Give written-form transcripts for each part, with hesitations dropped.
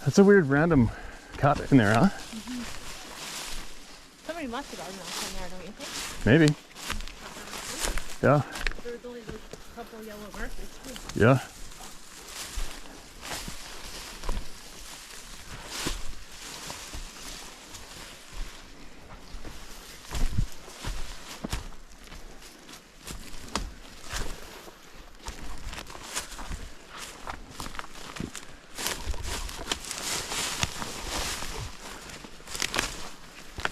That's a weird random cut in there, huh? Somebody must have gotten that in there, don't you think? Maybe. Yeah. There's only those couple yellow markers too. Yeah.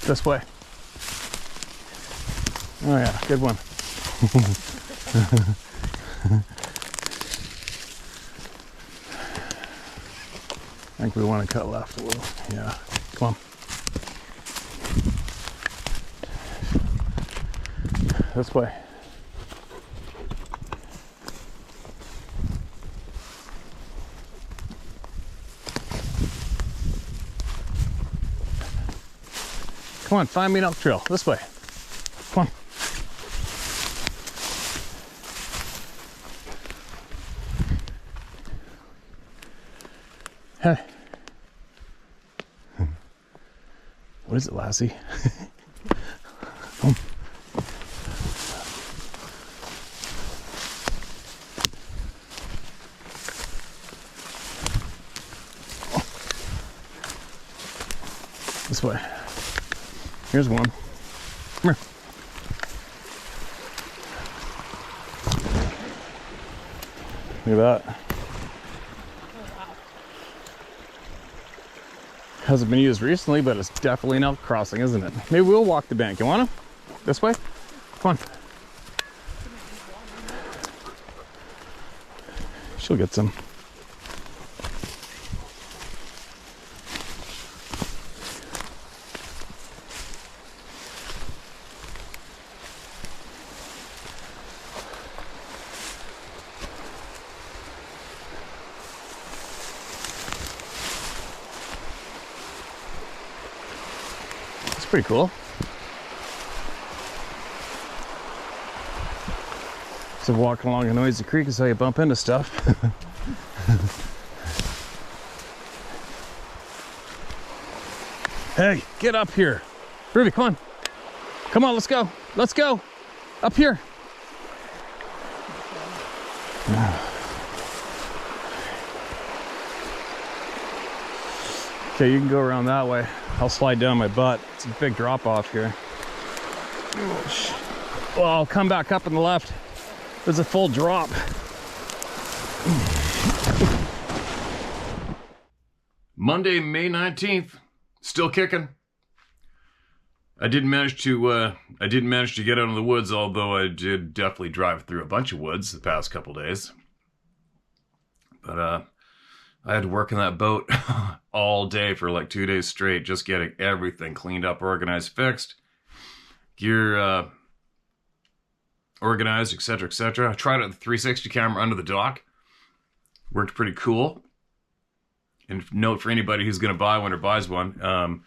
This way. Oh yeah, good one. I think we want to cut left a little. Yeah, come on. This way. Come on, find me an elk trail. This way. Come on. Hey. What is it, Lassie? Come. This way. Here's one. Come here. Look at that. Oh, wow. Hasn't been used recently, but it's definitely an elk crossing, isn't it? Maybe we'll walk the bank. You wanna? This way? Come on. She'll get some. Pretty cool. So walking along a noisy creek is how you bump into stuff. Hey, get up here. Ruby, come on. Come on, let's go. Let's go. Up here. Okay, you can go around that way. I'll slide down my butt. It's a big drop off here. Well, I'll come back up on the left. There's a full drop. Monday, May 19th. Still kicking. I didn't manage to get out of the woods, although I did definitely drive through a bunch of woods the past couple days. But I had to work in that boat all day for like 2 days straight, just getting everything cleaned up, organized, fixed, gear organized, etc., etc. I tried out the 360 camera under the dock. Worked pretty cool. And note for anybody who's going to buy one or buys one,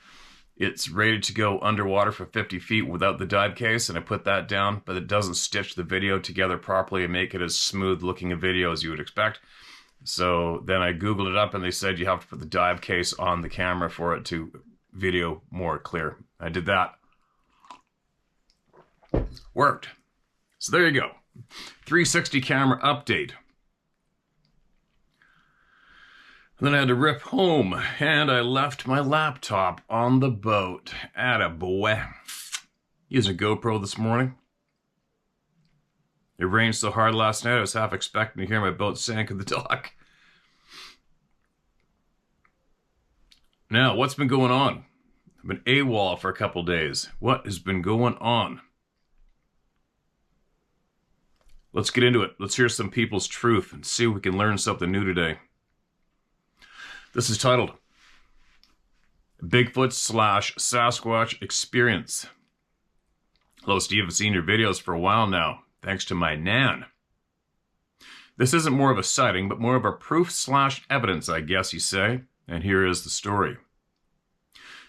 it's rated to go underwater for 50 feet without the dive case, and I put that down, but it doesn't stitch the video together properly and make it as smooth looking a video as you would expect. So then I Googled it up and they said you have to put the dive case on the camera for it to video more clear. I did that. Worked. So there you go. 360 camera update. And then I had to rip home and I left my laptop on the boat. Attaboy. Using a GoPro this morning. It rained so hard last night I was half expecting to hear my boat sink in the dock. Now, what's been going on? I've been AWOL for a couple days. What has been going on? Let's get into it. Let's hear some people's truth and see if we can learn something new today. This is titled Bigfoot / Sasquatch Experience. Hello, Steve. I've seen your videos for a while now, thanks to my Nan. This isn't more of a sighting, but more of a proof / evidence, I guess you say. And here is the story.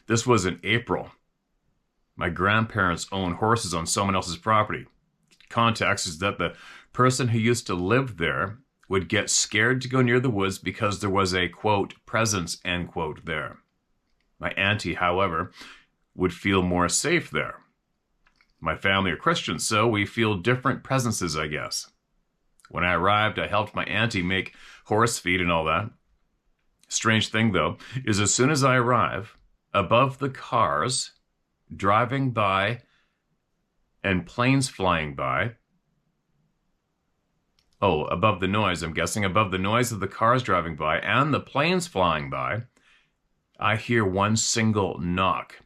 This was in April. My grandparents own horses on someone else's property. Context is that the person who used to live there would get scared to go near the woods because there was a, quote, presence, end quote, there. My auntie, however, would feel more safe there. My family are Christians, so we feel different presences, I guess. When I arrived, I helped my auntie make horse feed and all that. Strange thing, though, is as soon as I arrive, above the cars driving by and planes flying by, above the noise, I'm guessing, above the noise of the cars driving by and the planes flying by, I hear one single knock.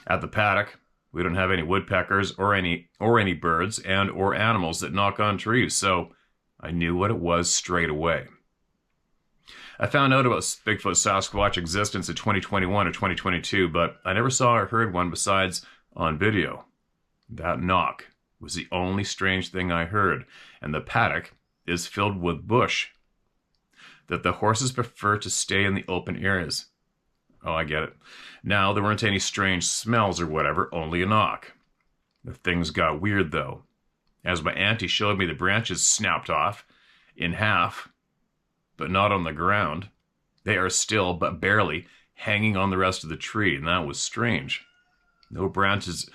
At the paddock, we don't have any woodpeckers or any birds and or animals that knock on trees, so I knew what it was straight away. I found out about Bigfoot Sasquatch existence in 2021 or 2022, but I never saw or heard one besides on video. That knock was the only strange thing I heard, and the paddock is filled with bush. That the horses prefer to stay in the open areas. Oh, I get it. Now, there weren't any strange smells or whatever, only a knock. The things got weird, though. As my auntie showed me, the branches snapped off in half, but not on the ground. They are still, but barely, hanging on the rest of the tree, and that was strange. No branches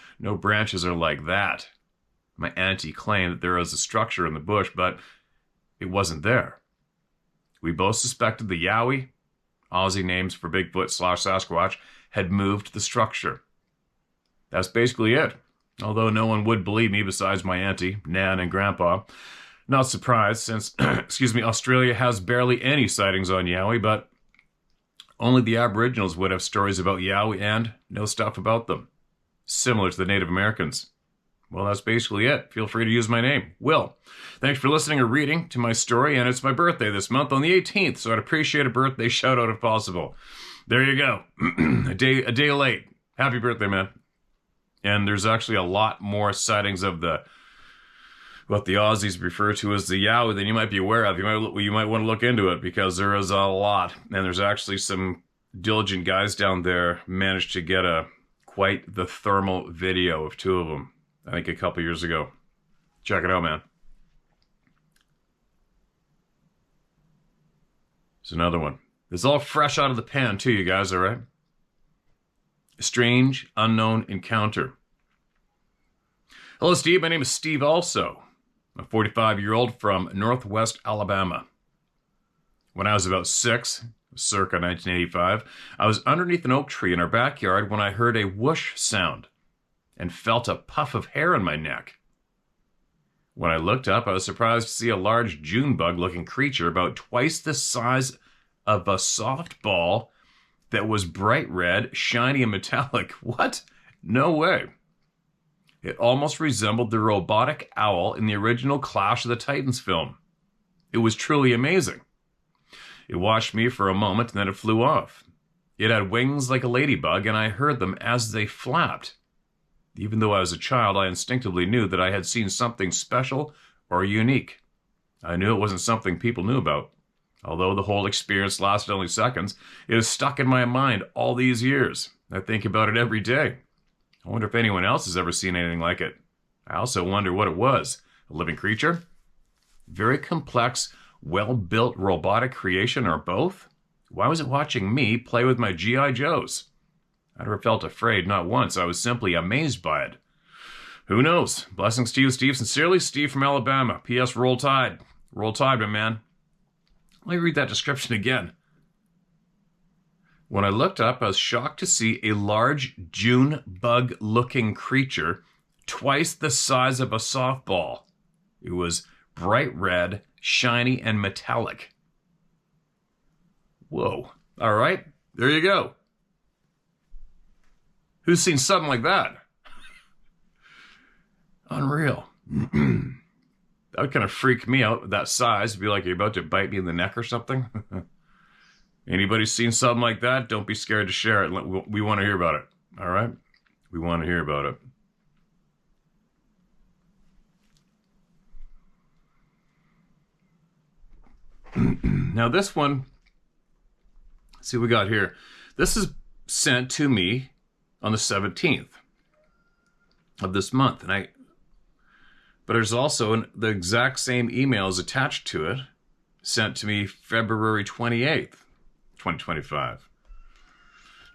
are like that. My auntie claimed that there was a structure in the bush, but it wasn't there. We both suspected the Yowie, Aussie names for Bigfoot / Sasquatch, had moved the structure. That's basically it. Although no one would believe me besides my auntie, Nan, and Grandpa. Not surprised, since, Australia has barely any sightings on Yowie, but only the Aboriginals would have stories about Yowie and no stuff about them. Similar to the Native Americans. Well, that's basically it. Feel free to use my name, Will. Thanks for listening or reading to my story, and it's my birthday this month on the 18th, so I'd appreciate a birthday shout-out if possible. There you go. a day late. Happy birthday, man. And there's actually a lot more sightings of what the Aussies refer to as the Yowie than you might be aware of. You might want to look into it, because there is a lot. And there's actually some diligent guys down there managed to get quite the thermal video of two of them. I think a couple years ago. Check it out, man. It's another one. It's all fresh out of the pan, too, you guys, all right? Strange, unknown encounter. Hello, Steve. My name is Steve also. I'm a 45-year-old from Northwest Alabama. When I was about 6, circa 1985, I was underneath an oak tree in our backyard when I heard a whoosh sound and felt a puff of hair on my neck. When I looked up, I was surprised to see a large June bug-looking creature about twice the size of a softball that was bright red, shiny, and metallic. What? No way. It almost resembled the robotic owl in the original Clash of the Titans film. It was truly amazing. It watched me for a moment, and then it flew off. It had wings like a ladybug, and I heard them as they flapped. Even though I was a child, I instinctively knew that I had seen something special or unique. I knew it wasn't something people knew about. Although the whole experience lasted only seconds, it is stuck in my mind all these years. I think about it every day. I wonder if anyone else has ever seen anything like it. I also wonder what it was. A living creature? Very complex, well-built robotic creation, or both? Why was it watching me play with my G.I. Joes? I never felt afraid, not once. I was simply amazed by it. Who knows? Blessings to you, Steve. Sincerely, Steve from Alabama. P.S. Roll Tide. Roll Tide, my man. Let me read that description again. When I looked up, I was shocked to see a large June bug-looking creature, twice the size of a softball. It was bright red, shiny, and metallic. Whoa. All right. There you go. Who's seen something like that? Unreal. That would kind of freak me out, that size. It'd be like you're about to bite me in the neck or something. Anybody seen something like that? Don't be scared to share it. We want to hear about it. All right? We want to hear about it. Now this one, let's see what we got here. This is sent to me on the 17th of this month. And But there's also the exact same emails attached to it, sent to me February 28th, 2025.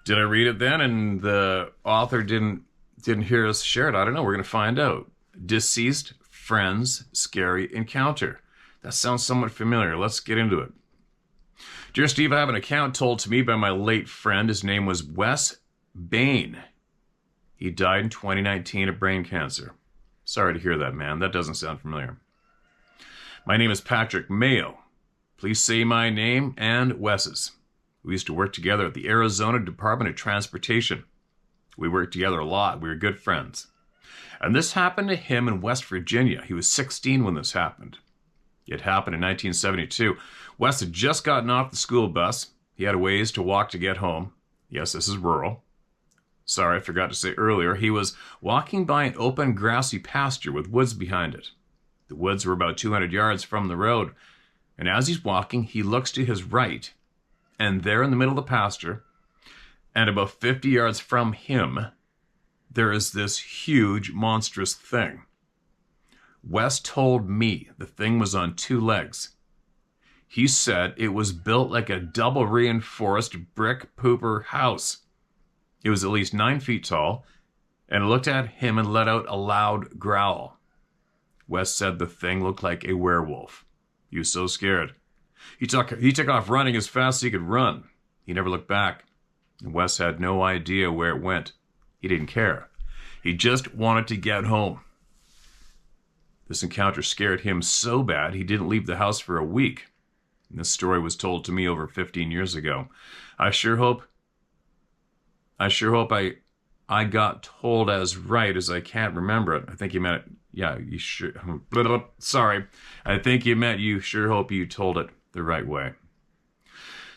Did I read it then and the author didn't hear us share it? I don't know. We're going to find out. Deceased friend's scary encounter. That sounds somewhat familiar. Let's get into it. Dear Steve, I have an account told to me by my late friend. His name was Wes Bain. He died in 2019 of brain cancer. Sorry to hear that, man. That doesn't sound familiar. My name is Patrick Mayo. Please say my name and Wes's. We used to work together at the Arizona Department of Transportation. We worked together a lot. We were good friends. And this happened to him in West Virginia. He was 16 when this happened. It happened in 1972. Wes had just gotten off the school bus. He had a ways to walk to get home. Yes, this is rural. Sorry, I forgot to say earlier. He was walking by an open grassy pasture with woods behind it. The woods were about 200 yards from the road. And as he's walking, he looks to his right. And there in the middle of the pasture, and about 50 yards from him, there is this huge, monstrous thing. Wes told me the thing was on two legs. He said it was built like a double reinforced brick pooper house. It was at least 9 feet tall, and it looked at him and let out a loud growl. Wes said the thing looked like a werewolf. He was so scared. He took off running as fast as he could run. He never looked back. And Wes had no idea where it went. He didn't care. He just wanted to get home. This encounter scared him so bad he didn't leave the house for a week. And this story was told to me over 15 years ago. I sure hope I got told as right as I can't remember it. I think you meant, yeah, you sure, sorry. I think you meant you sure hope you told it the right way.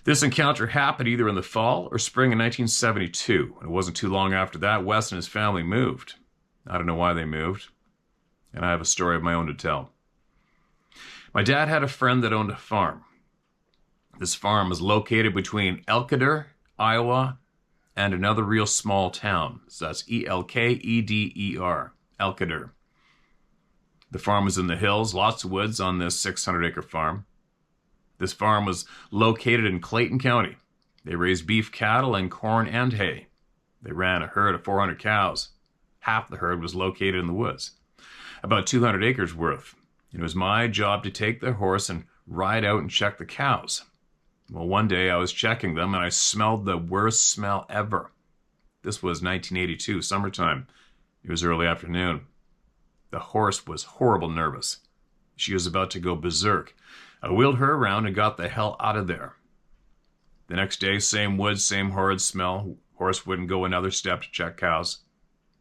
This encounter happened either in the fall or spring of 1972. And it wasn't too long after that, Wes and his family moved. I don't know why they moved. And I have a story of my own to tell. My dad had a friend that owned a farm. This farm was located between Elkeder, Iowa, and another real small town. So that's Elkeder, Elkeder. The farm was in the hills, lots of woods on this 600-acre farm. This farm was located in Clayton County. They raised beef cattle and corn and hay. They ran a herd of 400 cows. Half the herd was located in the woods, about 200 acres worth. It was my job to take the horse and ride out and check the cows. Well, one day I was checking them and I smelled the worst smell ever. This was 1982, summertime. It was early afternoon. The horse was horrible nervous. She was about to go berserk. I wheeled her around and got the hell out of there. The next day, same woods, same horrid smell. Horse wouldn't go another step to check cows.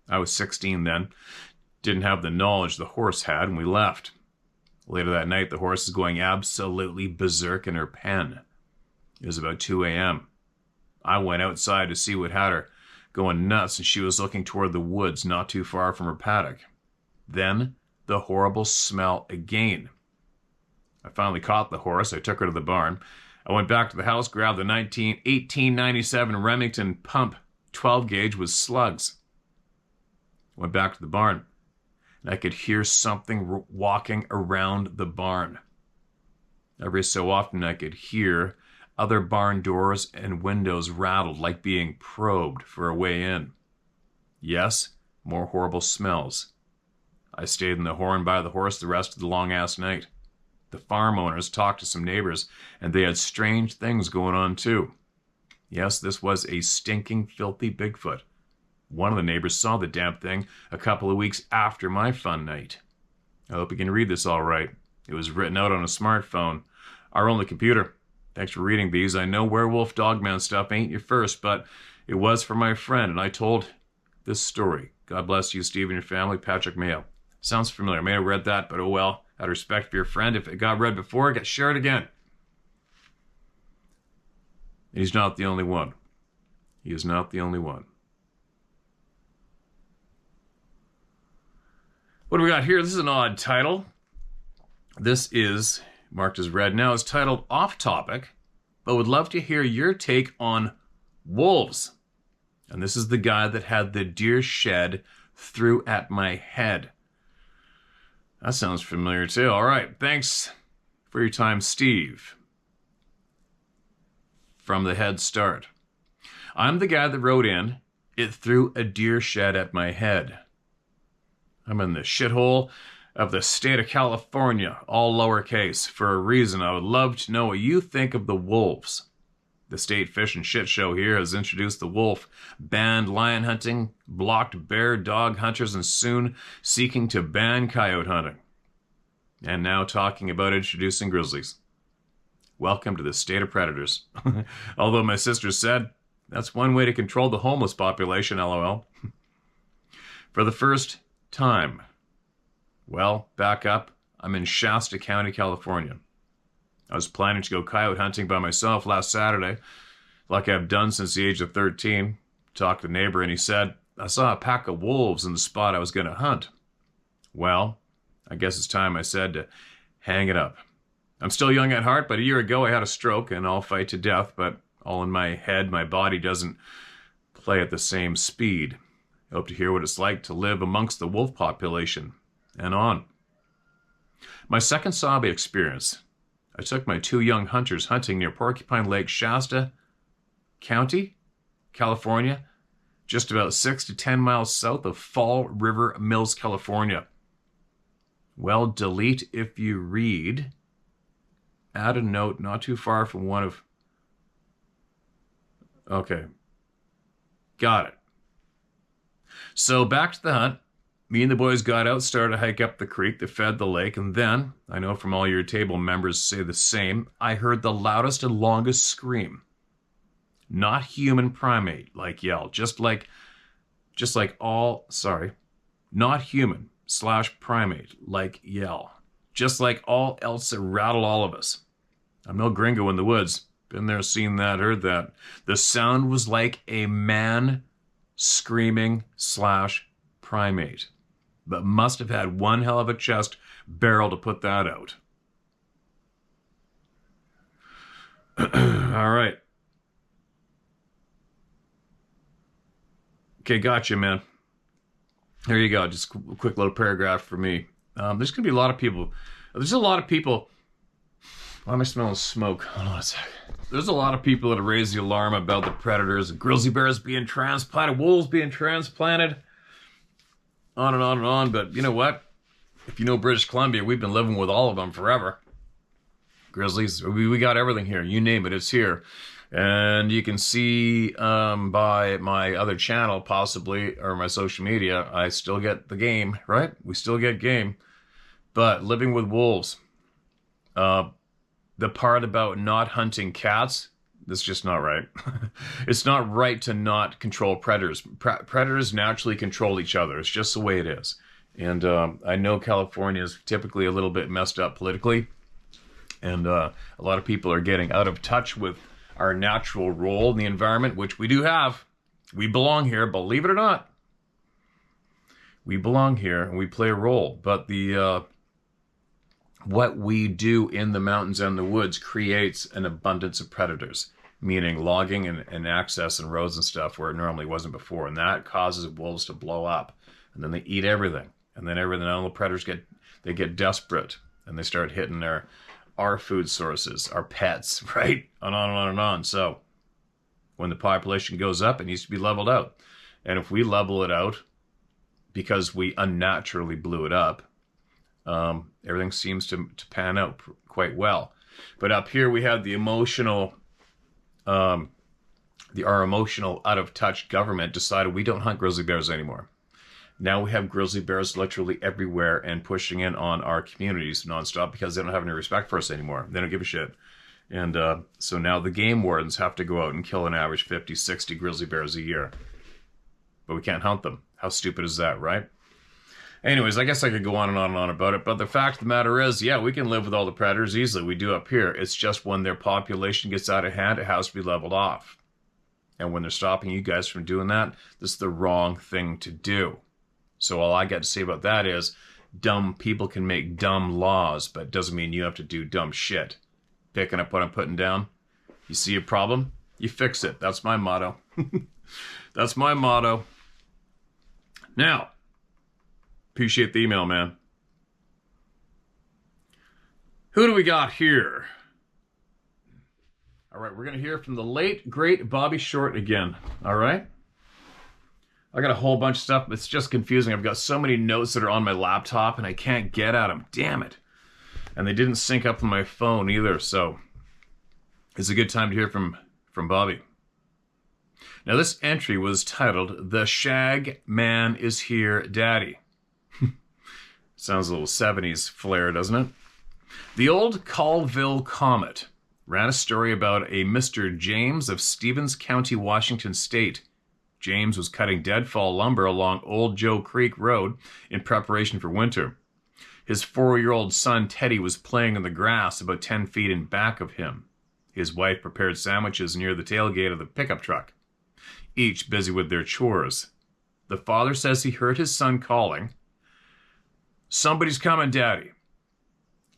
I was 16 then. Didn't have the knowledge the horse had, and we left. Later that night, the horse was going absolutely berserk in her pen. It was about 2 a.m. I went outside to see what had her going nuts, and she was looking toward the woods not too far from her paddock. Then, the horrible smell again. I finally caught the horse. I took her to the barn. I went back to the house, grabbed the 1897 Remington pump 12-gauge with slugs. Went back to the barn, and I could hear something walking around the barn. Every so often I could hear other barn doors and windows rattled like being probed for a way in. Yes, more horrible smells. I stayed in the horn by the horse the rest of the long-ass night. The farm owners talked to some neighbors, and they had strange things going on too. Yes, this was a stinking, filthy Bigfoot. One of the neighbors saw the damn thing a couple of weeks after my fun night. I hope you can read this all right. It was written out on a smartphone, our only computer. Thanks for reading these. I know werewolf dogman stuff ain't your first, but it was for my friend, and I told this story. God bless you, Steve, and your family. Patrick Mayo. Sounds familiar. I may have read that, but oh well. Out of respect for your friend, if it got read before, share it again. He's not the only one. He is not the only one. What do we got here? This is an odd title. This is marked as read now. It's titled Off Topic, but would love to hear your take on wolves. And this is the guy that had the deer shed threw at my head. That sounds familiar too. All right. Thanks for your time, Steve. From the Head Start. I'm the guy that wrote in, it threw a deer shed at my head. I'm in the shithole of the state of California, all lowercase, for a reason. I would love to know what you think of the wolves. The state fish and shit show here has introduced the wolf, banned lion hunting, blocked bear dog hunters, and soon seeking to ban coyote hunting. And now talking about introducing grizzlies. Welcome to the state of predators. Although my sister said, that's one way to control the homeless population, lol. For the first time. Well, back up. I'm in Shasta County, California. I was planning to go coyote hunting by myself last Saturday, like I've done since the age of 13. Talked to the neighbor and he said, I saw a pack of wolves in the spot I was going to hunt. Well, I guess it's time, I said, to hang it up. I'm still young at heart, but a year ago I had a stroke and I'll fight to death, but all in my head, my body doesn't play at the same speed. I hope to hear what it's like to live amongst the wolf population and on. My second zombie experience. I took my 2 young hunters hunting near Porcupine Lake, Shasta County, California, just about 6 to 10 miles south of Fall River Mills, California. Well, delete if you read. Add a note not too far from one of... Okay. Got it. So back to the hunt. Me and the boys got out, started to hike up the creek that fed the lake, and then, I know from all your table members say the same, I heard the loudest and longest scream. Not human primate, like yell, not human / primate, like yell. Just like all else that rattled all of us. I'm no gringo in the woods. Been there, seen that, heard that. The sound was like a man screaming / primate. But must have had one hell of a chest barrel to put that out. All right. Okay, gotcha, man. Here you go. Just a quick little paragraph for me. There's going to be a lot of people. There's a lot of people. Why am I smelling smoke? Hold on a sec. There's a lot of people that have raised the alarm about the predators, grizzly bears being transplanted, wolves being transplanted. On and on and on, but you know what? If you know British Columbia, we've been living with all of them forever. Grizzlies, we got everything here. You name it, it's here. And you can see by my other channel, possibly, or my social media, I still get the game, right? We still get game. But living with wolves, the part about not hunting cats, that's just not right. It's not right to not control predators. Predators naturally control each other. It's just the way it is. And I know California is typically a little bit messed up politically. And a lot of people are getting out of touch with our natural role in the environment, which we do have. We belong here, believe it or not. We belong here and we play a role. But the what we do in the mountains and the woods creates an abundance of predators, meaning logging and access and roads and stuff where it normally wasn't before. And that causes wolves to blow up. And then they eat everything. And then all the predators get desperate and they start hitting our food sources, our pets, right? And on and on and on. So when the population goes up, it needs to be leveled out. And if we level it out because we unnaturally blew it up, everything seems to pan out quite well. But up here we have the emotional, our emotional out of touch government decided we don't hunt grizzly bears anymore. Now we have grizzly bears literally everywhere and pushing in on our communities nonstop because they don't have any respect for us anymore. They don't give a shit. And so now the game wardens have to go out and kill an average 50, 60 grizzly bears a year. But we can't hunt them. How stupid is that, right? Anyways, I guess I could go on and on and on about it. But the fact of the matter is, yeah, we can live with all the predators easily. We do up here. It's just when their population gets out of hand, it has to be leveled off. And when they're stopping you guys from doing that, this is the wrong thing to do. So all I got to say about that is dumb people can make dumb laws, but it doesn't mean you have to do dumb shit. Picking up what I'm putting down. You see a problem, you fix it. That's my motto. That's my motto. Now, appreciate the email, man. Who do we got here? All right, we're going to hear from the late, great Bobby Short again. All right? I got a whole bunch of stuff, but it's just confusing. I've got so many notes that are on my laptop, and I can't get at them. Damn it. And they didn't sync up on my phone either, so it's a good time to hear from Bobby. Now, this entry was titled, "The Shag Man is Here, Daddy." Sounds a little 70s flair, doesn't it? The old Colville Comet ran a story about a Mr. James of Stevens County, Washington State. James was cutting deadfall lumber along Old Joe Creek Road in preparation for winter. His 4-year-old son, Teddy, was playing in the grass about 10 feet in back of him. His wife prepared sandwiches near the tailgate of the pickup truck, each busy with their chores. The father says he heard his son calling, "Somebody's coming, Daddy."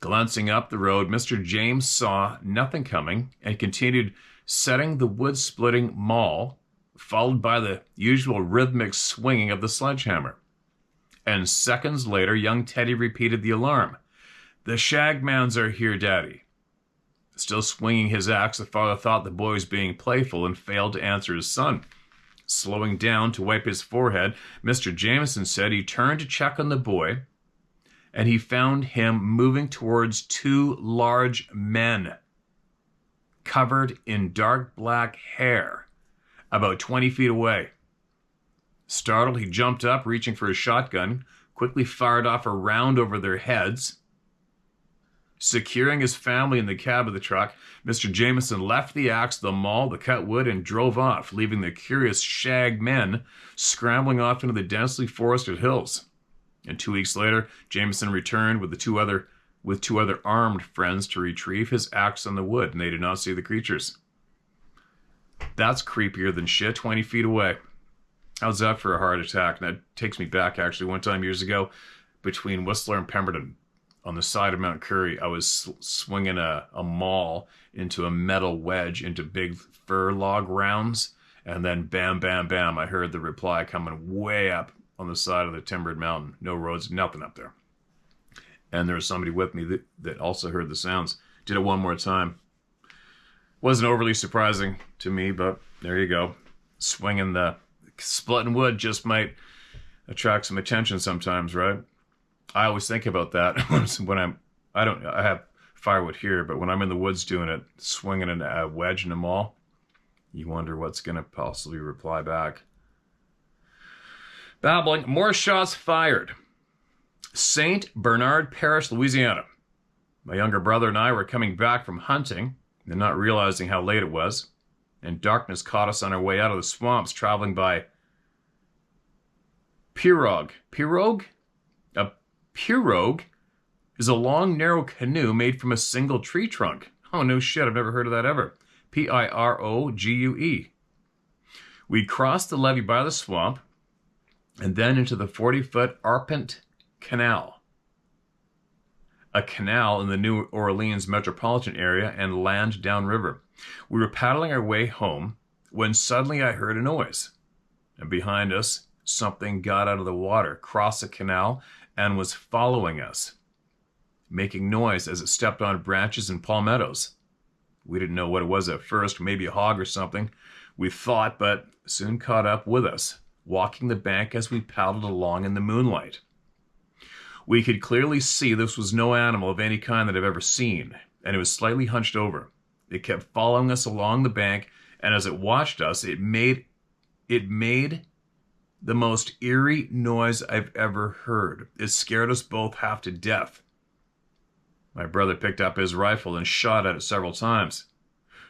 Glancing up the road, Mr. James saw nothing coming and continued setting the wood-splitting maul, followed by the usual rhythmic swinging of the sledgehammer. And seconds later, young Teddy repeated the alarm. "The Shagmans are here, Daddy." Still swinging his axe, the father thought the boy was being playful and failed to answer his son. Slowing down to wipe his forehead, Mr. Jameson said he turned to check on the boy, and he found him moving towards 2 large men, covered in dark black hair, about 20 feet away. Startled, he jumped up, reaching for his shotgun, quickly fired off a round over their heads. Securing his family in the cab of the truck, Mr. Jameson left the axe, the maul, the cut wood, and drove off, leaving the curious Shag men scrambling off into the densely forested hills. And 2 weeks later, Jameson returned with two other armed friends to retrieve his axe on the wood, and they did not see the creatures. That's creepier than shit, 20 feet away. How's that for a heart attack? And that takes me back, actually. One time years ago, between Whistler and Pemberton, on the side of Mount Currie, I was swinging a maul into a metal wedge into big fir log rounds, and then bam, bam, bam, I heard the reply coming way up on the side of the timbered mountain. No roads, nothing up there. And there was somebody with me that also heard the sounds. Did it one more time. Wasn't overly surprising to me, but there you go. Swinging the splitting wood just might attract some attention sometimes, right? I always think about that when I have firewood here, but when I'm in the woods doing it, swinging a wedge in a maul, you wonder what's going to possibly reply back. Babbling, more shots fired. St. Bernard Parish, Louisiana. My younger brother and I were coming back from hunting and not realizing how late it was, and darkness caught us on our way out of the swamps, traveling by pirogue. Pirogue? A pirogue is a long, narrow canoe made from a single tree trunk. Oh, no shit, I've never heard of that ever. Pirogue. We crossed the levee by the swamp and then into the 40-foot Arpent Canal, a canal in the New Orleans metropolitan area, and land downriver. We were paddling our way home when suddenly I heard a noise, and behind us, something got out of the water, crossed the canal, and was following us, making noise as it stepped on branches and palmettos. We didn't know what it was at first, maybe a hog or something, we thought, but soon caught up with us, walking the bank as we paddled along in the moonlight. We could clearly see this was no animal of any kind that I've ever seen, and it was slightly hunched over. It kept following us along the bank, and as it watched us, it made the most eerie noise I've ever heard. It scared us both half to death. My brother picked up his rifle and shot at it several times.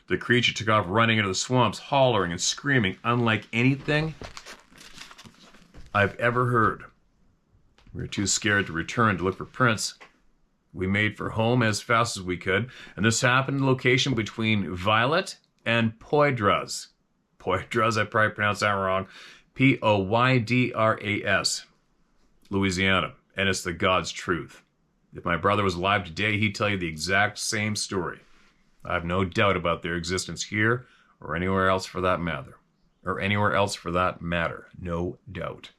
The creature took off running into the swamps, hollering and screaming, unlike anything I've ever heard. We were too scared to return to look for prints. We made for home as fast as we could, and this happened in a location between Violet and Poydras. Poydras, I probably pronounced that wrong. Poydras, Louisiana, and it's the God's truth. If my brother was alive today, he'd tell you the exact same story. I have no doubt about their existence here or anywhere else for that matter. No doubt.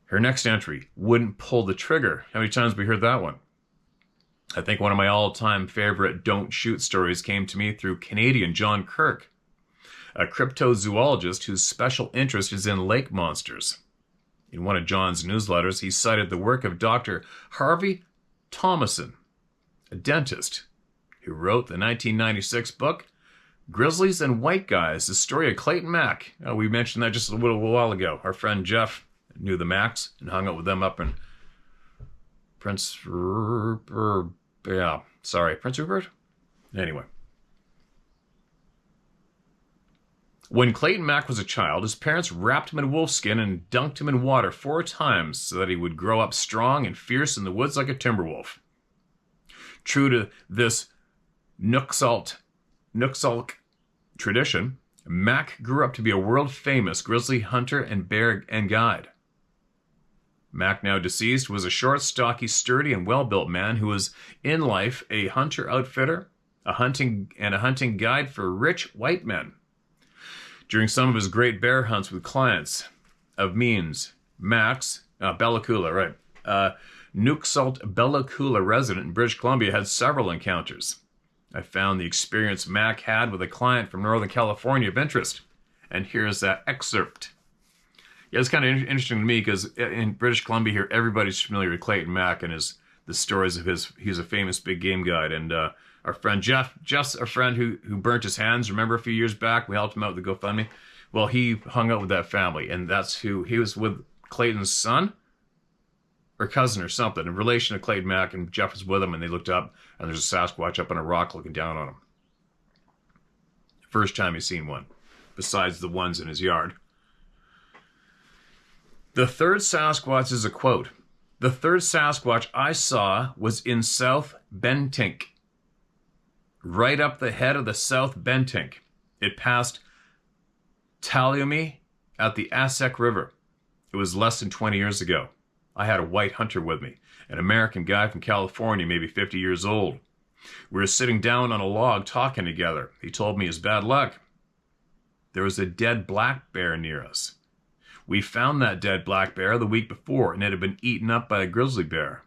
Her next entry, wouldn't pull the trigger. How many times have we heard that one? I think one of my all-time favorite don't shoot stories came to me through Canadian John Kirk, a cryptozoologist whose special interest is in lake monsters. In one of John's newsletters, he cited the work of Dr. Harvey Thomason, a dentist, who wrote the 1996 book, Grizzlies and White Guys, the story of Clayton Mack. We mentioned that just a little while ago. Our friend Jeff knew the Macks and hung out with them up in Prince Rupert. Prince Rupert? Anyway. When Clayton Mack was a child, his parents wrapped him in wolfskin and dunked him in water 4 times so that he would grow up strong and fierce in the woods like a timber wolf. True to this Nuksalk tradition, Mack grew up to be a world-famous grizzly hunter and bear and guide. Mack, now deceased, was a short, stocky, sturdy, and well-built man who was, in life, a hunter-outfitter, a hunting guide for rich white men. During some of his great bear hunts with clients of means, Mack's, Bella Coola, right, Nuxalt Bella Coola resident in British Columbia had several encounters. I found the experience Mack had with a client from Northern California of interest. And here's that excerpt. Yeah, it's kind of interesting to me because in British Columbia here, everybody's familiar with Clayton Mack and the stories of he's a famous big game guide. And our friend Jeff's a friend who burnt his hands. Remember a few years back, we helped him out with the GoFundMe? Well, he hung out with that family, and that's who he was with. Clayton's son or cousin or something, in relation to Clayton Mack, and Jeff was with him, and they looked up, and there's a Sasquatch up on a rock looking down on him. First time he's seen one, besides the ones in his yard. The third Sasquatch is a quote. The third Sasquatch I saw was in South Bentink, right up the head of the South Bentink. It passed Taliumi at the Asek River. It was less than 20 years ago. I had a white hunter with me, an American guy from California, maybe 50 years old. We were sitting down on a log talking together. He told me his bad luck. There was a dead black bear near us. We found that dead black bear the week before, and it had been eaten up by a grizzly bear.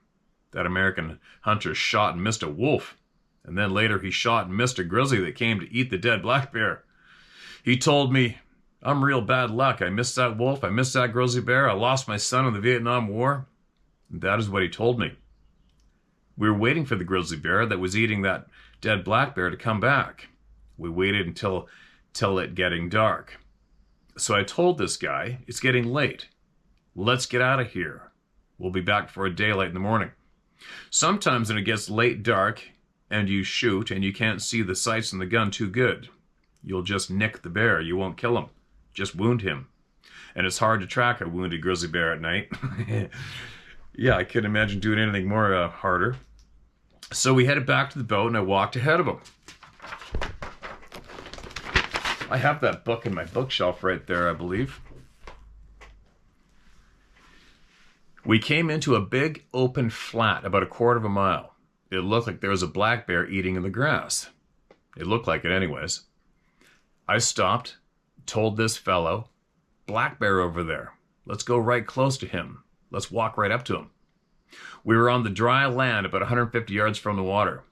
That American hunter shot and missed a wolf, and then later he shot and missed a grizzly that came to eat the dead black bear. He told me, I'm real bad luck. I missed that wolf. I missed that grizzly bear. I lost my son in the Vietnam War. And that is what he told me. We were waiting for the grizzly bear that was eating that dead black bear to come back. We waited until it getting dark. So I told this guy, it's getting late. Let's get out of here. We'll be back before daylight in the morning. Sometimes when it gets late dark and you shoot and you can't see the sights in the gun too good, you'll just nick the bear. You won't kill him. Just wound him. And it's hard to track a wounded grizzly bear at night. Yeah, I couldn't imagine doing anything more harder. So we headed back to the boat and I walked ahead of him. I have that book in my bookshelf right there, I believe. We came into a big open flat about 1/4 mile. It looked like there was a black bear eating in the grass. It looked like it anyways. I stopped, told this fellow, black bear over there. Let's go right close to him. Let's walk right up to him. We were on the dry land about 150 yards from the water.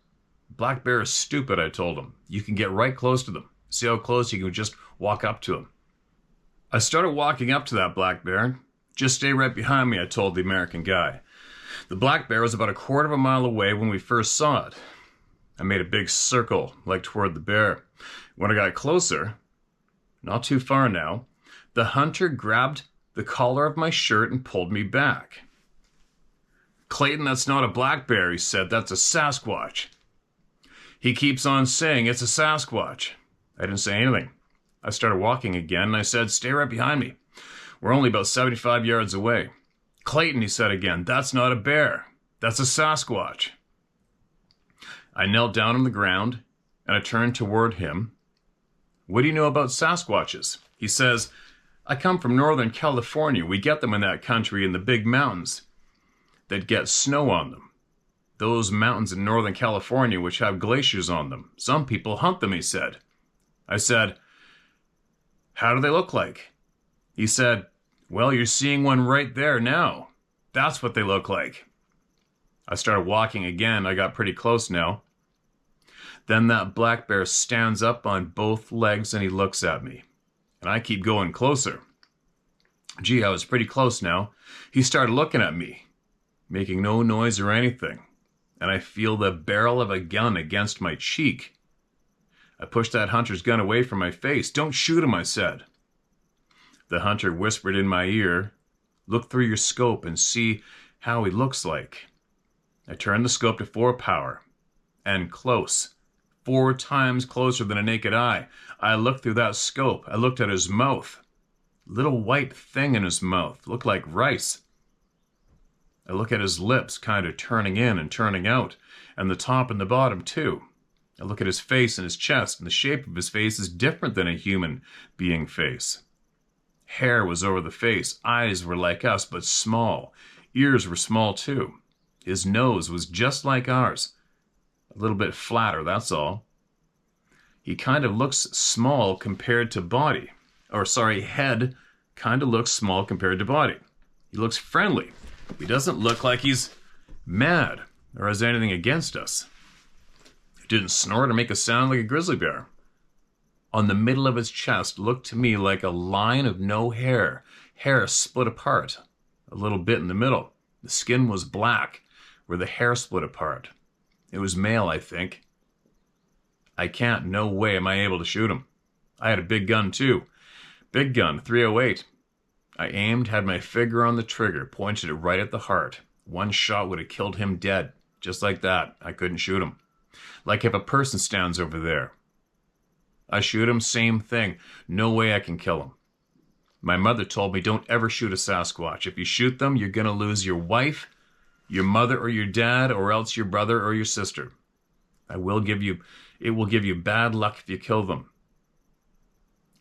Black bear is stupid, I told him. You can get right close to them. See how close you can just walk up to him. I started walking up to that black bear. Just stay right behind me, I told the American guy. The black bear was about 1/4 mile away when we first saw it. I made a big circle, like toward the bear. When I got closer, not too far now, the hunter grabbed the collar of my shirt and pulled me back. Clayton, that's not a black bear, he said. That's a Sasquatch. He keeps on saying it's a Sasquatch. I didn't say anything. I started walking again, and I said, stay right behind me. We're only about 75 yards away. Clayton, he said again, that's not a bear. That's a Sasquatch. I knelt down on the ground, and I turned toward him. What do you know about Sasquatches? He says, I come from Northern California. We get them in that country in the big mountains that get snow on them. Those mountains in Northern California which have glaciers on them. Some people hunt them, he said. I said, how do they look like? He said, well, you're seeing one right there now. That's what they look like. I started walking again. I got pretty close now. Then that black bear stands up on both legs and he looks at me. And I keep going closer. Gee, I was pretty close now. He started looking at me, making no noise or anything. And I feel the barrel of a gun against my cheek. I pushed that hunter's gun away from my face. "Don't shoot him," I said. The hunter whispered in my ear, "Look through your scope and see how he looks like." I turned the scope to 4 power. And close. 4 times closer than a naked eye. I looked through that scope. I looked at his mouth. Little white thing in his mouth. Looked like rice. I look at his lips, kind of turning in and turning out. And the top and the bottom, too. I look at his face and his chest, and the shape of his face is different than a human being face. Hair was over the face. Eyes were like us, but small. Ears were small, too. His nose was just like ours. A little bit flatter, that's all. He kind of looks small compared to body. Head kind of looks small compared to body. He looks friendly. He doesn't look like he's mad or has anything against us. He didn't snort or make a sound like a grizzly bear. On the middle of his chest looked to me like a line of no hair. Hair split apart, a little bit in the middle. The skin was black, where the hair split apart. It was male, I think. No way am I able to shoot him. I had a big gun, too. Big gun, .308. I aimed, had my finger on the trigger, pointed it right at the heart. One shot would have killed him dead. Just like that, I couldn't shoot him. Like if a person stands over there. I shoot him, same thing. No way I can kill him. My mother told me don't ever shoot a Sasquatch. If you shoot them, you're going to lose your wife, your mother or your dad, or else your brother or your sister. It will give you bad luck if you kill them.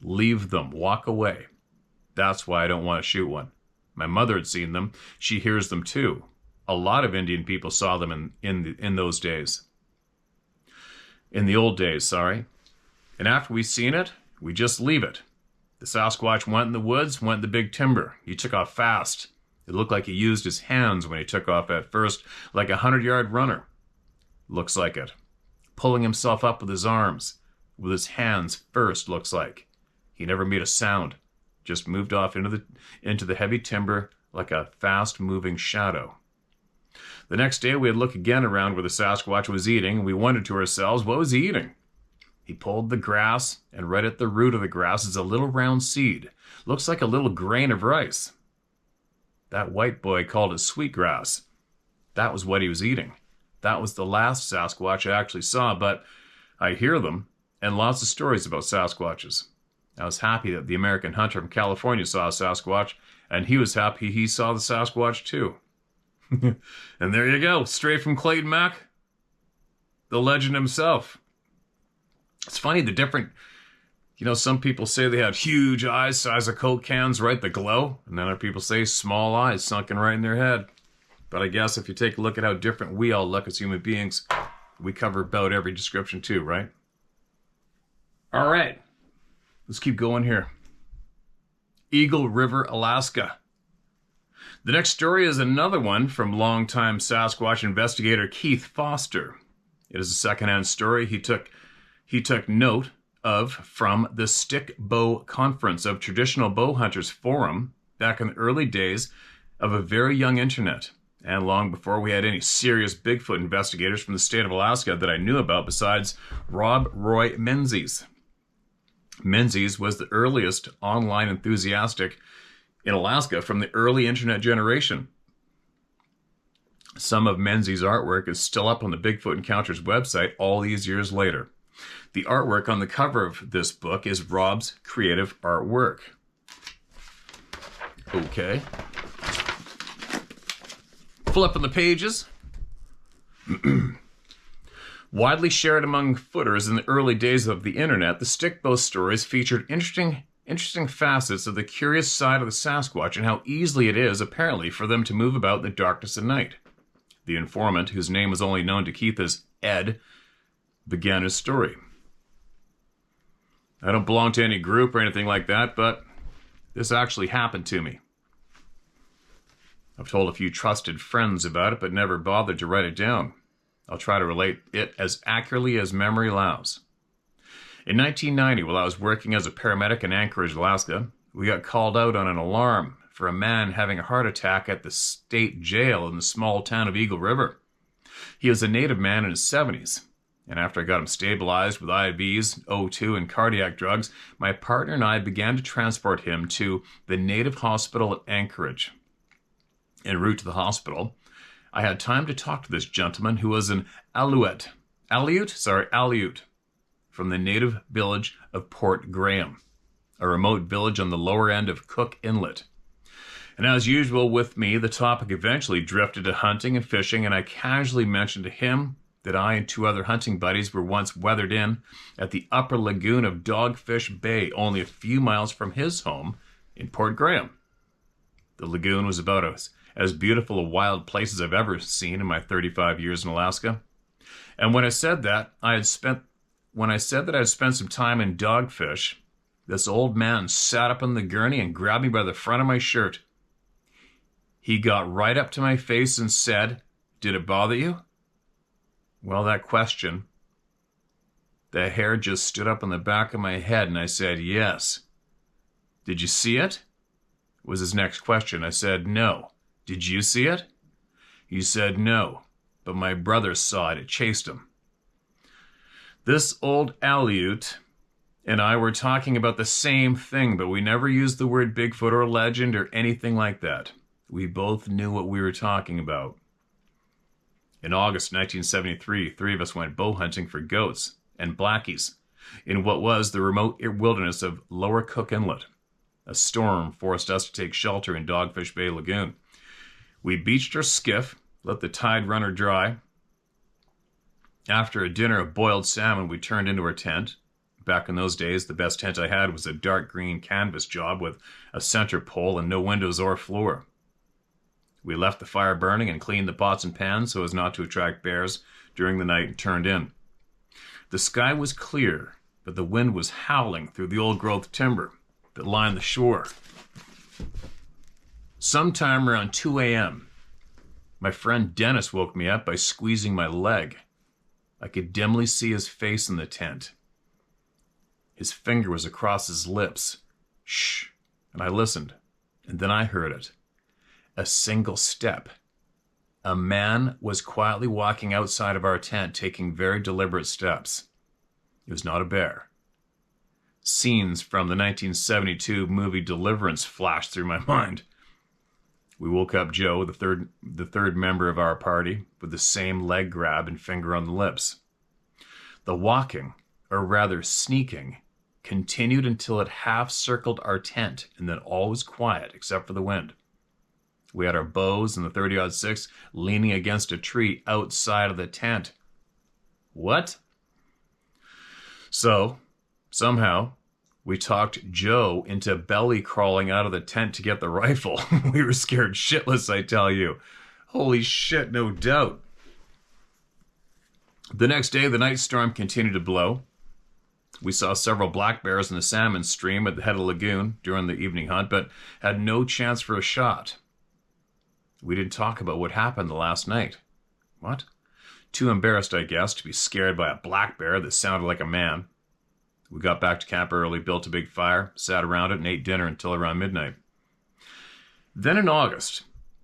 Leave them. Walk away. That's why I don't want to shoot one. My mother had seen them. She hears them too. A lot of Indian people saw them in those days. In the old days, sorry. And after we seen it, we just leave it. The Sasquatch went in the woods, went in the big timber. He took off fast. It looked like he used his hands when he took off at first, like a 100-yard runner. Looks like it. Pulling himself up with his arms, with his hands first, looks like. He never made a sound. Just moved off into the heavy timber like a fast-moving shadow. The next day, we had looked again around where the Sasquatch was eating, and we wondered to ourselves, what was he eating? He pulled the grass, and right at the root of the grass is a little round seed. Looks like a little grain of rice. That white boy called it sweetgrass. That was what he was eating. That was the last Sasquatch I actually saw, but I hear them, and lots of stories about Sasquatches. I was happy that the American hunter from California saw a Sasquatch, and he was happy he saw the Sasquatch too. And there you go, straight from Clayton Mack, the legend himself. It's funny, the different, some people say they have huge eyes, size of Coke cans, right, the glow. And then other people say small eyes, sunken right in their head. But I guess if you take a look at how different we all look as human beings, we cover about every description too, right? All right, let's keep going here. Eagle River, Alaska. The next story is another one from longtime Sasquatch investigator Keith Foster. It is a secondhand story he took note of from the Stick Bow Conference of Traditional Bow Hunters Forum back in the early days of a very young internet, and long before we had any serious Bigfoot investigators from the state of Alaska that I knew about besides Rob Roy Menzies. Menzies was the earliest online enthusiastic in Alaska from the early internet generation. Some of Menzies' artwork is still up on the Bigfoot Encounters website all these years later. The artwork on the cover of this book is Rob's creative artwork. Okay. Flipping the pages. Widely shared among footers in the early days of the internet, the stickbow stories featured interesting facets of the curious side of the Sasquatch and how easily it is, apparently, for them to move about in the darkness of night. The informant, whose name was only known to Keith as Ed, began his story. I don't belong to any group or anything like that, but this actually happened to me. I've told a few trusted friends about it, but never bothered to write it down. I'll try to relate it as accurately as memory allows. In 1990, while I was working as a paramedic in Anchorage, Alaska, we got called out on an alarm for a man having a heart attack at the state jail in the small town of Eagle River. He was a native man in his 70s, and after I got him stabilized with IVs, O2, and cardiac drugs, my partner and I began to transport him to the native hospital at Anchorage. En route to the hospital, I had time to talk to this gentleman who was an Aleut from the native village of Port Graham, a remote village on the lower end of Cook Inlet. And as usual with me, the topic eventually drifted to hunting and fishing, and I casually mentioned to him that I and two other hunting buddies were once weathered in at the upper lagoon of Dogfish Bay, only a few miles from his home in Port Graham. The lagoon was about as beautiful a wild place as I've ever seen in my 35 years in Alaska. And when I said that I had spent some time in Dogfish, this old man sat up on the gurney and grabbed me by the front of my shirt. He got right up to my face and said, "Did it bother you?" Well, that question, the hair just stood up on the back of my head, and I said, "Yes." "Did you see it?" was his next question. I said, "No." "Did you see it?" He said, "No, but my brother saw it. It chased him." This old Aleut and I were talking about the same thing, but we never used the word Bigfoot or legend or anything like that. We both knew what we were talking about. In August 1973, three of us went bow hunting for goats and blackies in what was the remote wilderness of Lower Cook Inlet. A storm forced us to take shelter in Dogfish Bay Lagoon. We beached our skiff, let the tide run her dry. After a dinner of boiled salmon, we turned into our tent. Back in those days, the best tent I had was a dark green canvas job with a center pole and no windows or floor. We left the fire burning and cleaned the pots and pans so as not to attract bears during the night and turned in. The sky was clear, but the wind was howling through the old-growth timber that lined the shore. Sometime around 2 a.m., my friend Dennis woke me up by squeezing my leg. I could dimly see his face in the tent. His finger was across his lips. Shh, and I listened, and then I heard it. A single step. A man was quietly walking outside of our tent, taking very deliberate steps. It was not a bear. Scenes from the 1972 movie Deliverance flashed through my mind. We woke up Joe, the third member of our party, with the same leg grab and finger on the lips. The walking, or rather sneaking, continued until it half circled our tent, and then all was quiet except for the wind. We had our bows and the 30-06 leaning against a tree outside of the tent. What? So, somehow, we talked Joe into belly crawling out of the tent to get the rifle. We were scared shitless, I tell you. Holy shit, no doubt. The next day, the night storm continued to blow. We saw several black bears in the salmon stream at the head of the lagoon during the evening hunt, but had no chance for a shot. We didn't talk about what happened the last night. What? Too embarrassed, I guess, to be scared by a black bear that sounded like a man. We got back to camp early, built a big fire, sat around it, and ate dinner until around midnight. Then in August,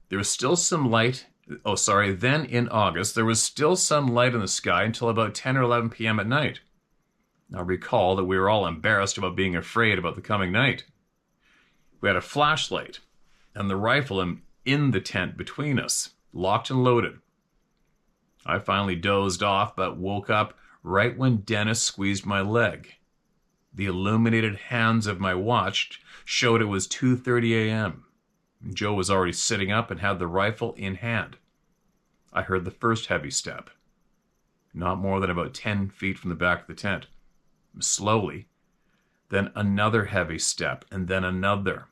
there was still some light. Then in August, there was still some light in the sky until about 10 or 11 p.m. at night. Now recall that we were all embarrassed about being afraid about the coming night. We had a flashlight and the rifle in the tent between us, locked and loaded. I finally dozed off, but woke up right when Dennis squeezed my leg. The illuminated hands of my watch showed it was 2:30 a.m. Joe was already sitting up and had the rifle in hand. I heard the first heavy step, not more than about 10 feet from the back of the tent. Slowly, then another heavy step, and then another.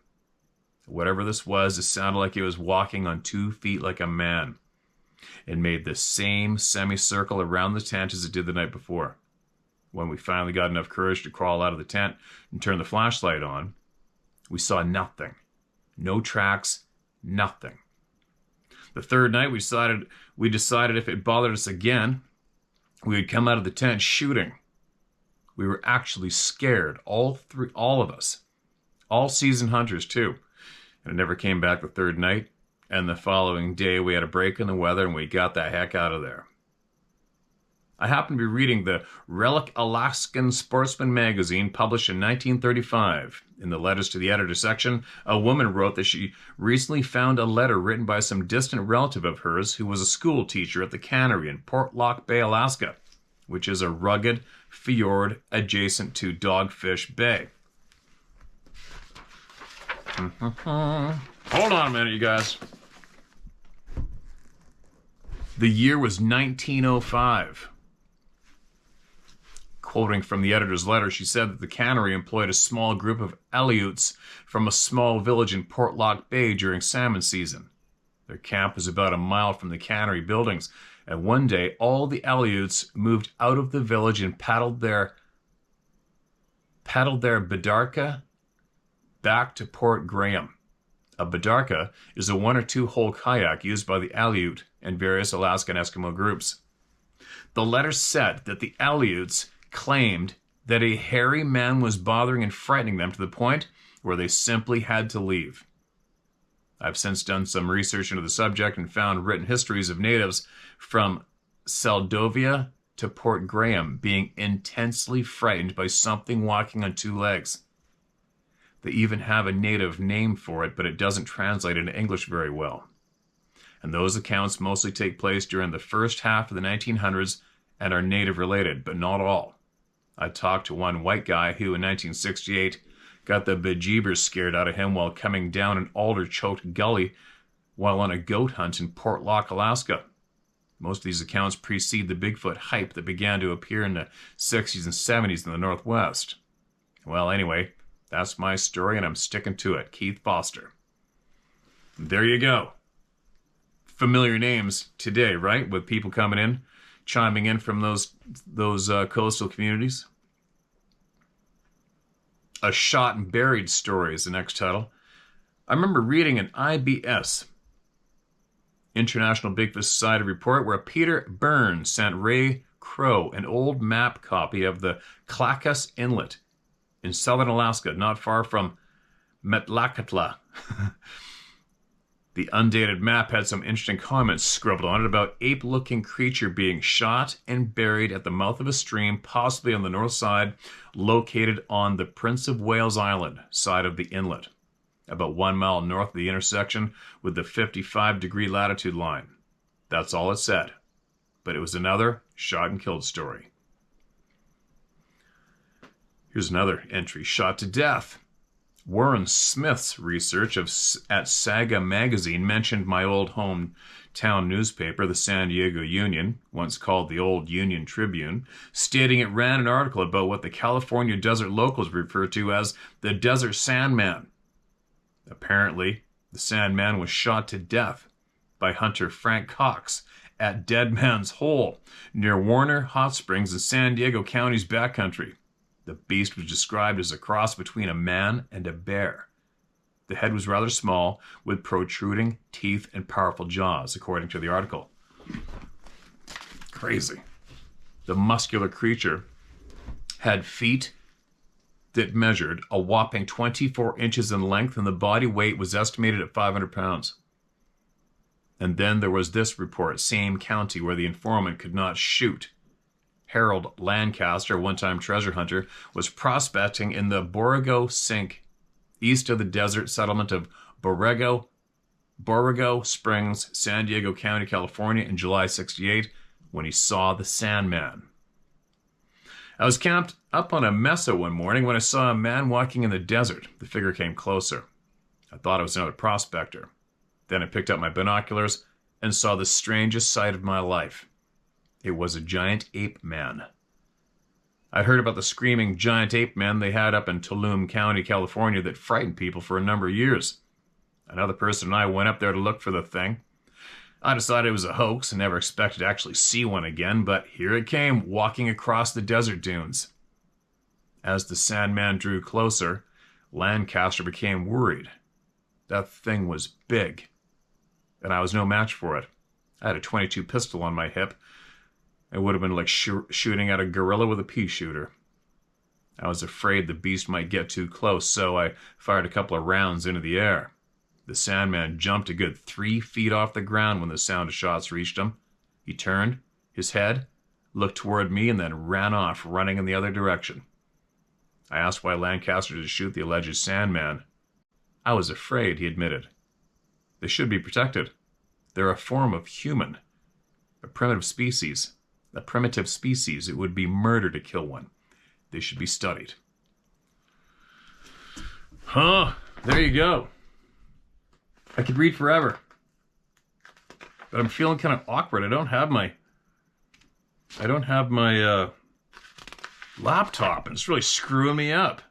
Whatever this was, it sounded like it was walking on 2 feet like a man. It made the same semicircle around the tent as it did the night before. When we finally got enough courage to crawl out of the tent and turn the flashlight on, we saw nothing. No tracks, nothing. The third night, we decided if it bothered us again, we would come out of the tent shooting. We were actually scared, all of us. All seasoned hunters, too. And it never came back the third night. And the following day, we had a break in the weather and we got the heck out of there. I happened to be reading the Relic Alaskan Sportsman magazine published in 1935. In the letters to the editor section, a woman wrote that she recently found a letter written by some distant relative of hers who was a school teacher at the cannery in Portlock Bay, Alaska, which is a rugged fjord adjacent to Dogfish Bay. Hold on a minute, you guys. The year was 1905. Quoting from the editor's letter, she said that the cannery employed a small group of Aleuts from a small village in Portlock Bay during salmon season. Their camp was about a mile from the cannery buildings, and one day all the Aleuts moved out of the village and paddled their bidarka back to Port Graham. A bidarka is a 1 or 2 hole kayak used by the Aleut and various Alaskan Eskimo groups. The letter said that the Aleuts claimed that a hairy man was bothering and frightening them to the point where they simply had to leave. I've since done some research into the subject and found written histories of natives from Seldovia to Port Graham being intensely frightened by something walking on 2 legs. They even have a native name for it, but it doesn't translate into English very well. And those accounts mostly take place during the first half of the 1900s and are native related, but not all. I talked to one white guy who in 1968 got the bejeebers scared out of him while coming down an alder-choked gully while on a goat hunt in Portlock, Alaska. Most of these accounts precede the Bigfoot hype that began to appear in the 60s and 70s in the Northwest. Well, anyway, that's my story and I'm sticking to it. Keith Foster. There you go. Familiar names today, right? With people coming in, chiming in from those coastal communities. A Shot and Buried Story is the next title. I remember reading an IBS, International Bigfoot Society report, where Peter Burns sent Ray Crow an old map copy of the Clackass Inlet in southern Alaska, not far from Metlakatla. The undated map had some interesting comments scribbled on it about ape-looking creature being shot and buried at the mouth of a stream, possibly on the north side, located on the Prince of Wales Island side of the inlet, about 1 mile north of the intersection with the 55-degree latitude line. That's all it said. But it was another shot and killed story. Here's another entry. Shot to death. Warren Smith's research at Saga magazine mentioned my old hometown newspaper, the San Diego Union, once called the Old Union Tribune, stating it ran an article about what the California desert locals refer to as the Desert Sandman. Apparently, the Sandman was shot to death by hunter Frank Cox at Dead Man's Hole near Warner Hot Springs in San Diego County's backcountry. The beast was described as a cross between a man and a bear. The head was rather small, with protruding teeth and powerful jaws, according to the article. Crazy. The muscular creature had feet that measured a whopping 24 inches in length, and the body weight was estimated at 500 pounds. And then there was this report, same county, where the informant could not shoot. Harold Lancaster, one-time treasure hunter, was prospecting in the Borrego Sink, east of the desert settlement of Borrego Springs, San Diego County, California, in July '68, when he saw the Sandman. I was camped up on a mesa one morning when I saw a man walking in the desert. The figure came closer. I thought it was another prospector. Then I picked up my binoculars and saw the strangest sight of my life. It was a giant ape man. I'd heard about the screaming giant ape men they had up in Tulum County, California, that frightened people for a number of years. Another person and I went up there to look for the thing. I decided it was a hoax and never expected to actually see one again, but here it came, walking across the desert dunes. As the Sandman drew closer, Lancaster became worried. That thing was big. and I was no match for it. I had a .22 pistol on my hip. It would have been like shooting at a gorilla with a pea shooter. I was afraid the beast might get too close, so I fired a couple of rounds into the air. The Sandman jumped a good 3 feet off the ground when the sound of shots reached him. He turned his head, looked toward me, and then ran off, running in the other direction. I asked why Lancaster did shoot the alleged Sandman. I was afraid, he admitted. They should be protected. They're a form of human, a primitive species. A primitive species. It would be murder to kill one. They should be studied. Huh, there you go. I could read forever. But I'm feeling kind of awkward. I don't have my laptop, and it's really screwing me up.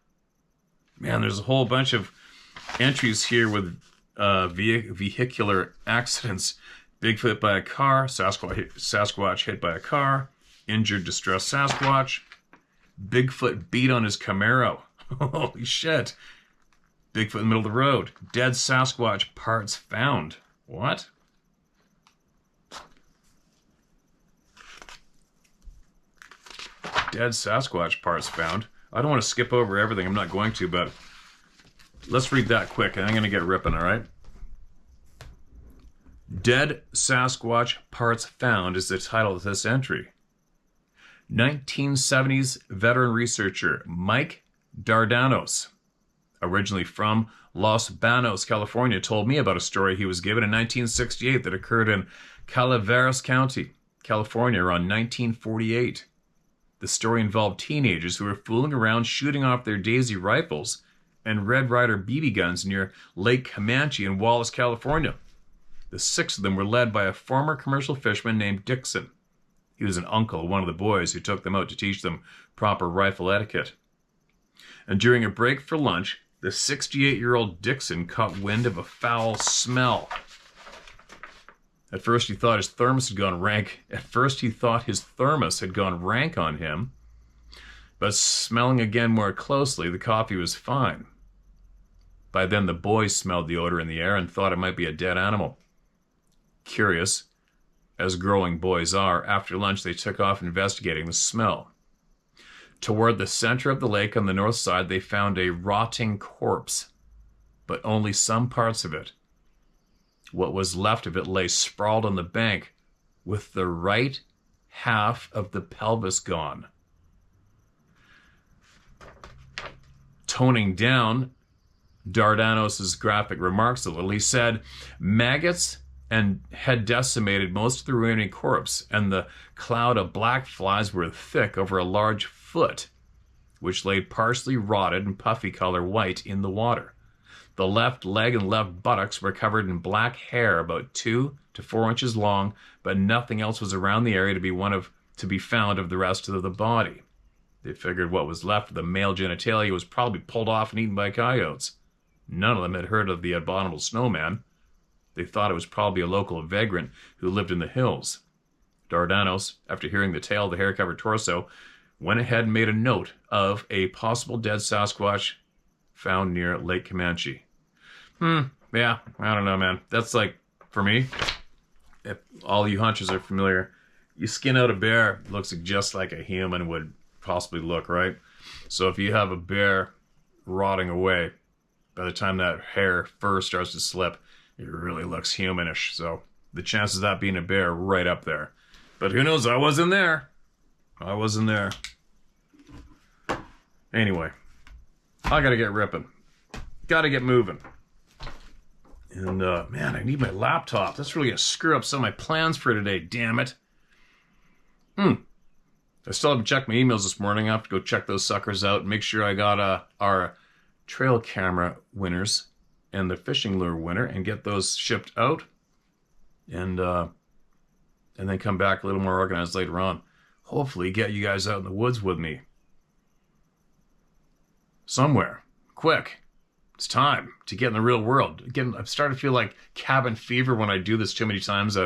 Man, there's a whole bunch of entries here with vehicular accidents. Bigfoot hit by a car, Sasquatch hit by a car, injured distressed Sasquatch, Bigfoot beat on his Camaro. Holy shit. Bigfoot in the middle of the road. Dead Sasquatch parts found. What? Dead Sasquatch parts found. I don't want to skip over everything. I'm not going to, but let's read that quick. I'm going to get ripping, all right? Dead Sasquatch Parts Found is the title of this entry. 1970s veteran researcher Mike Dardanos, originally from Los Banos, California, told me about a story he was given in 1968 that occurred in Calaveras County, California, around 1948. The story involved teenagers who were fooling around shooting off their Daisy rifles and Red Ryder BB guns near Lake Comanche in Wallace, California. The 6 of them were led by a former commercial fisherman named Dixon. He was an uncle of one of the boys who took them out to teach them proper rifle etiquette. And during a break for lunch, the 68-year-old Dixon caught wind of a foul smell. At first he thought his thermos had gone rank on him, but smelling again more closely, the coffee was fine. By then the boys smelled the odor in the air and thought it might be a dead animal. Curious, as growing boys are, after lunch they took off investigating the smell. Toward the center of the lake on the north side, they found a rotting corpse, but only some parts of it. What was left of it lay sprawled on the bank, with the right half of the pelvis gone. Toning down Dardanos' graphic remarks a little, he said, maggots had decimated most of the remaining corpse, and the cloud of black flies were thick over a large foot, which lay partially rotted and puffy color white in the water. The left leg and left buttocks were covered in black hair about 2 to 4 inches long, but nothing else was around the area to be found of the rest of the body. They figured what was left of the male genitalia was probably pulled off and eaten by coyotes. None of them had heard of the abominable snowman. They thought it was probably a local vagrant who lived in the hills. Dardanos, after hearing the tale of the hair-covered torso, went ahead and made a note of a possible dead Sasquatch found near Lake Comanche. Yeah, I don't know, man. That's like, for me, if all you hunters are familiar, you skin out a bear, it looks just like a human would possibly look, right? So if you have a bear rotting away, by the time that hair fur starts to slip, it really looks humanish. So the chances of that being a bear are right up there. But who knows? I wasn't there. Anyway, I gotta get ripping. Gotta get moving. And, man, I need my laptop. That's really gonna screw up some of my plans for today, damn it. I still haven't checked my emails this morning. I have to go check those suckers out and make sure I got our trail camera winners and the fishing lure winner and get those shipped out. And then come back a little more organized later on. Hopefully get you guys out in the woods with me. Somewhere. Quick. It's time to get in the real world. Again, I'm starting to feel like cabin fever when I do this too many times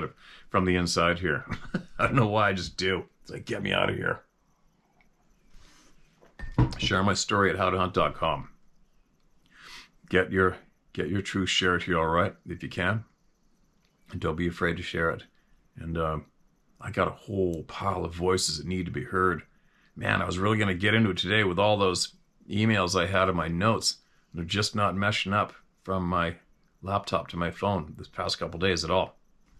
from the inside here. I don't know why, I just do. It's like, get me out of here. Share my story at howtohunt.com. Get your truth shared here, all right, if you can. And don't be afraid to share it. And I got a whole pile of voices that need to be heard. Man, I was really going to get into it today with all those emails I had in my notes. They're just not meshing up from my laptop to my phone this past couple days at all.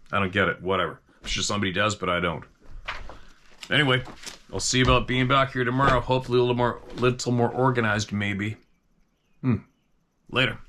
I don't get it. Whatever. I'm sure somebody does, but I don't. Anyway, I'll see about being back here tomorrow. Hopefully a little more organized, maybe. Later.